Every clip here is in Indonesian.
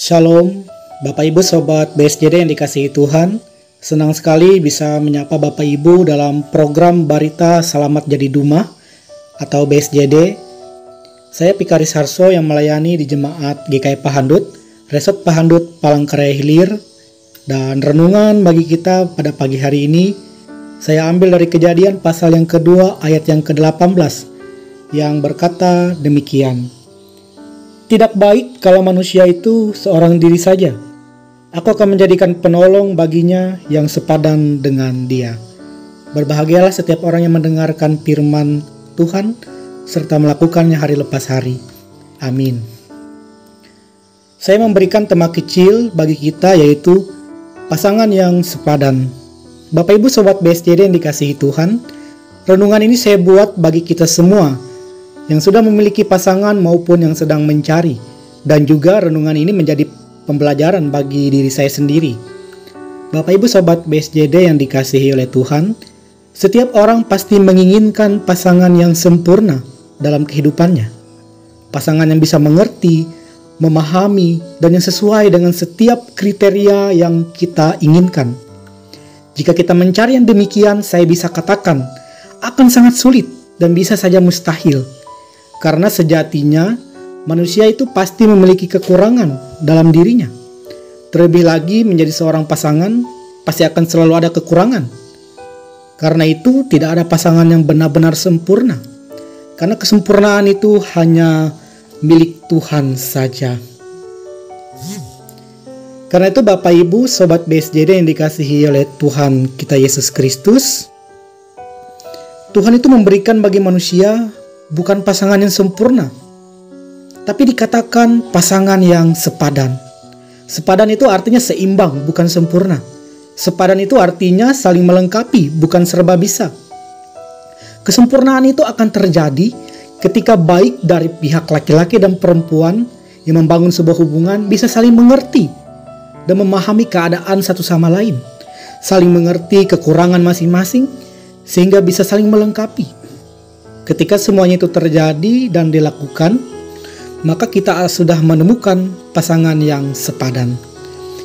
Shalom, Bapak Ibu Sobat BSJD yang dikasihi Tuhan. Senang sekali bisa menyapa Bapak Ibu dalam program Barita Selamat Jadi Duma atau BSJD. Saya Pikaris Harso yang melayani di Jemaat GKI Pahandut, Resort Pahandut Palangkaraya Hilir. Dan renungan bagi kita pada pagi hari ini, saya ambil dari Kejadian pasal yang kedua ayat yang ke-18 yang berkata demikian. Tidak baik kalau manusia itu seorang diri saja. Aku akan menjadikan penolong baginya yang sepadan dengan dia. Berbahagialah setiap orang yang mendengarkan firman Tuhan serta melakukannya hari lepas hari. Amin. Saya memberikan tema kecil bagi kita, yaitu pasangan yang sepadan. Bapak Ibu Sobat BSJD yang dikasihi Tuhan, renungan ini saya buat bagi kita semua yang sudah memiliki pasangan maupun yang sedang mencari. Dan juga renungan ini menjadi pembelajaran bagi diri saya sendiri. Bapak Ibu Sobat BSJD yang dikasihi oleh Tuhan, setiap orang pasti menginginkan pasangan yang sempurna dalam kehidupannya. Pasangan yang bisa mengerti, memahami, dan yang sesuai dengan setiap kriteria yang kita inginkan. Jika kita mencari yang demikian, saya bisa katakan akan sangat sulit dan bisa saja mustahil. Karena sejatinya manusia itu pasti memiliki kekurangan dalam dirinya. Terlebih lagi menjadi seorang pasangan pasti akan selalu ada kekurangan. Karena itu tidak ada pasangan yang benar-benar sempurna. Karena kesempurnaan itu hanya milik Tuhan saja. Karena itu Bapak Ibu Sobat BSJD yang dikasihi oleh Tuhan kita Yesus Kristus, Tuhan itu memberikan bagi manusia bukan pasangan yang sempurna, tapi dikatakan pasangan yang sepadan. Sepadan itu artinya seimbang, bukan sempurna. Sepadan itu artinya saling melengkapi, bukan serba bisa. Kesempurnaan itu akan terjadi ketika baik dari pihak laki-laki dan perempuan yang membangun sebuah hubungan bisa saling mengerti dan memahami keadaan satu sama lain, saling mengerti kekurangan masing-masing sehingga bisa saling melengkapi. Ketika semuanya itu terjadi dan dilakukan, maka kita sudah menemukan pasangan yang sepadan,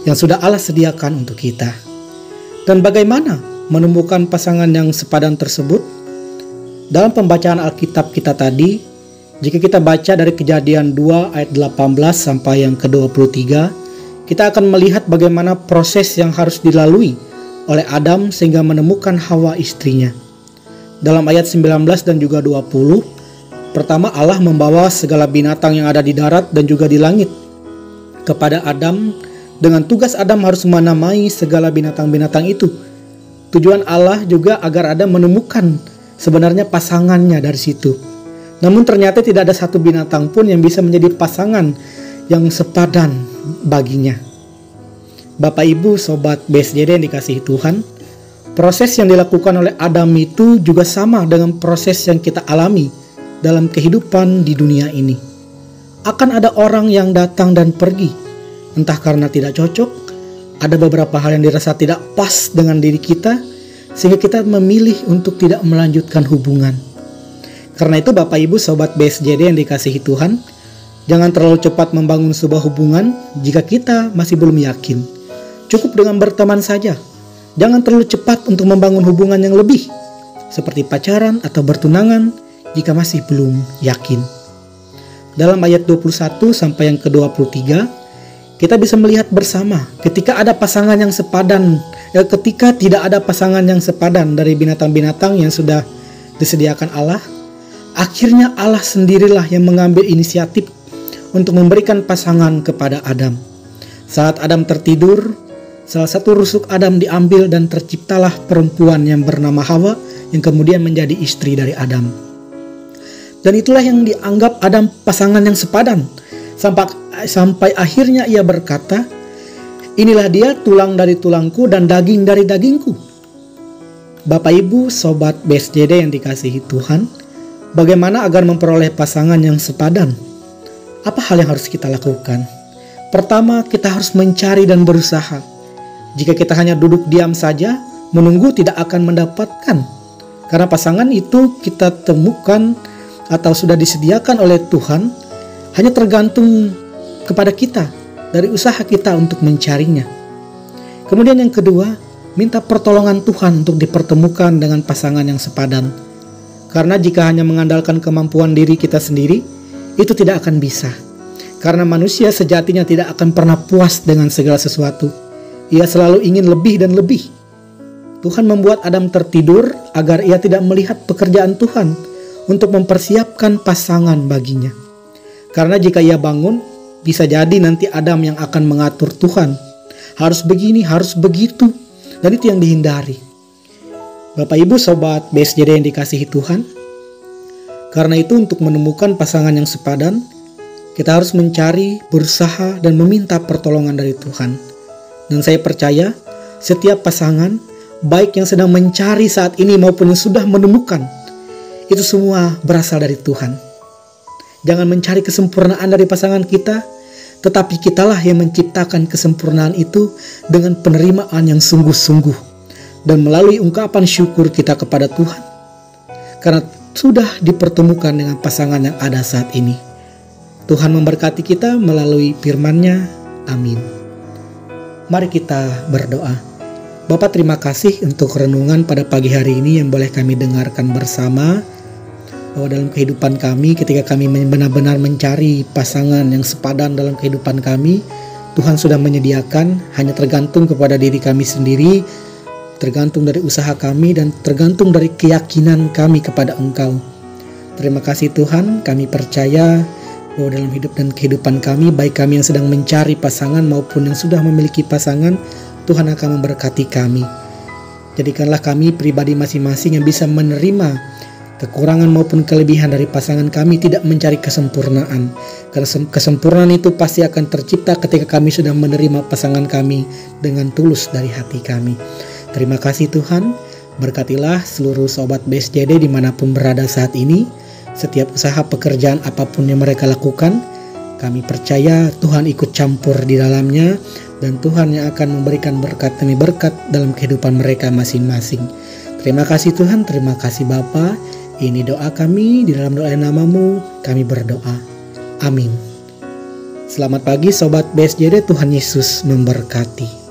yang sudah Allah sediakan untuk kita. Dan bagaimana menemukan pasangan yang sepadan tersebut? Dalam pembacaan Alkitab kita tadi, jika kita baca dari Kejadian 2 ayat 18 sampai yang ke-23, kita akan melihat bagaimana proses yang harus dilalui oleh Adam sehingga menemukan Hawa istrinya. Dalam ayat 19 dan juga 20, pertama Allah membawa segala binatang yang ada di darat dan juga di langit kepada Adam, dengan tugas Adam harus menamai segala binatang-binatang itu. Tujuan Allah juga agar Adam menemukan sebenarnya pasangannya dari situ. Namun ternyata tidak ada satu binatang pun yang bisa menjadi pasangan yang sepadan baginya. Bapak Ibu Sobat BSJD yang dikasihi Tuhan, proses yang dilakukan oleh Adam itu juga sama dengan proses yang kita alami dalam kehidupan di dunia ini. Akan ada orang yang datang dan pergi, entah karena tidak cocok, ada beberapa hal yang dirasa tidak pas dengan diri kita, sehingga kita memilih untuk tidak melanjutkan hubungan. Karena itu Bapak Ibu Sobat BSJD yang dikasihi Tuhan, jangan terlalu cepat membangun sebuah hubungan jika kita masih belum yakin. Cukup dengan berteman saja. Jangan terlalu cepat untuk membangun hubungan yang lebih, seperti pacaran atau bertunangan jika masih belum yakin. Dalam ayat 21 sampai yang ke-23, kita bisa melihat bersama ketika ada pasangan yang sepadan, ketika tidak ada pasangan yang sepadan dari binatang-binatang yang sudah disediakan Allah, akhirnya Allah sendirilah yang mengambil inisiatif untuk memberikan pasangan kepada Adam. Saat Adam tertidur, salah satu rusuk Adam diambil dan terciptalah perempuan yang bernama Hawa yang kemudian menjadi istri dari Adam. Dan itulah yang dianggap Adam pasangan yang sepadan. Sampai akhirnya ia berkata, inilah dia tulang dari tulangku dan daging dari dagingku. Bapak Ibu Sobat BSJD yang dikasihi Tuhan, bagaimana agar memperoleh pasangan yang sepadan? Apa hal yang harus kita lakukan? Pertama, kita harus mencari dan berusaha. Jika kita hanya duduk diam saja, menunggu tidak akan mendapatkan. Karena pasangan itu kita temukan atau sudah disediakan oleh Tuhan, hanya tergantung kepada kita dari usaha kita untuk mencarinya. Kemudian yang kedua, minta pertolongan Tuhan untuk dipertemukan dengan pasangan yang sepadan. Karena jika hanya mengandalkan kemampuan diri kita sendiri, itu tidak akan bisa. Karena manusia sejatinya tidak akan pernah puas dengan segala sesuatu. Ia selalu ingin lebih dan lebih. Tuhan membuat Adam tertidur agar ia tidak melihat pekerjaan Tuhan untuk mempersiapkan pasangan baginya. Karena jika ia bangun, bisa jadi nanti Adam yang akan mengatur Tuhan. Harus begini, harus begitu. Dan itu yang dihindari. Bapak Ibu Sobat BSJD yang dikasihi Tuhan, karena itu untuk menemukan pasangan yang sepadan, kita harus mencari, berusaha, dan meminta pertolongan dari Tuhan. Dan saya percaya setiap pasangan, baik yang sedang mencari saat ini maupun yang sudah menemukan, itu semua berasal dari Tuhan. Jangan mencari kesempurnaan dari pasangan kita, tetapi kitalah yang menciptakan kesempurnaan itu dengan penerimaan yang sungguh-sungguh dan melalui ungkapan syukur kita kepada Tuhan. Karena sudah dipertemukan dengan pasangan yang ada saat ini. Tuhan memberkati kita melalui firman-Nya. Amin. Mari kita berdoa. Bapa, terima kasih untuk renungan pada pagi hari ini yang boleh kami dengarkan bersama. Bahwa dalam kehidupan kami, ketika kami benar-benar mencari pasangan yang sepadan dalam kehidupan kami, Tuhan sudah menyediakan, hanya tergantung kepada diri kami sendiri, tergantung dari usaha kami, dan tergantung dari keyakinan kami kepada Engkau. Terima kasih Tuhan, kami percaya bahwa dalam hidup dan kehidupan kami, baik kami yang sedang mencari pasangan maupun yang sudah memiliki pasangan, Tuhan akan memberkati kami. Jadikanlah kami pribadi masing-masing yang bisa menerima kekurangan maupun kelebihan dari pasangan kami, tidak mencari kesempurnaan. Karena kesempurnaan itu pasti akan tercipta ketika kami sudah menerima pasangan kami dengan tulus dari hati kami. Terima kasih Tuhan, berkatilah seluruh Sobat BSJD dimanapun berada saat ini. Setiap usaha pekerjaan apapun yang mereka lakukan, kami percaya Tuhan ikut campur di dalamnya, dan Tuhan yang akan memberikan berkat demi berkat dalam kehidupan mereka masing-masing. Terima kasih Tuhan, terima kasih Bapa. Ini doa kami, di dalam doa nama-Mu kami berdoa. Amin. Selamat pagi Sobat BSJD, Tuhan Yesus memberkati.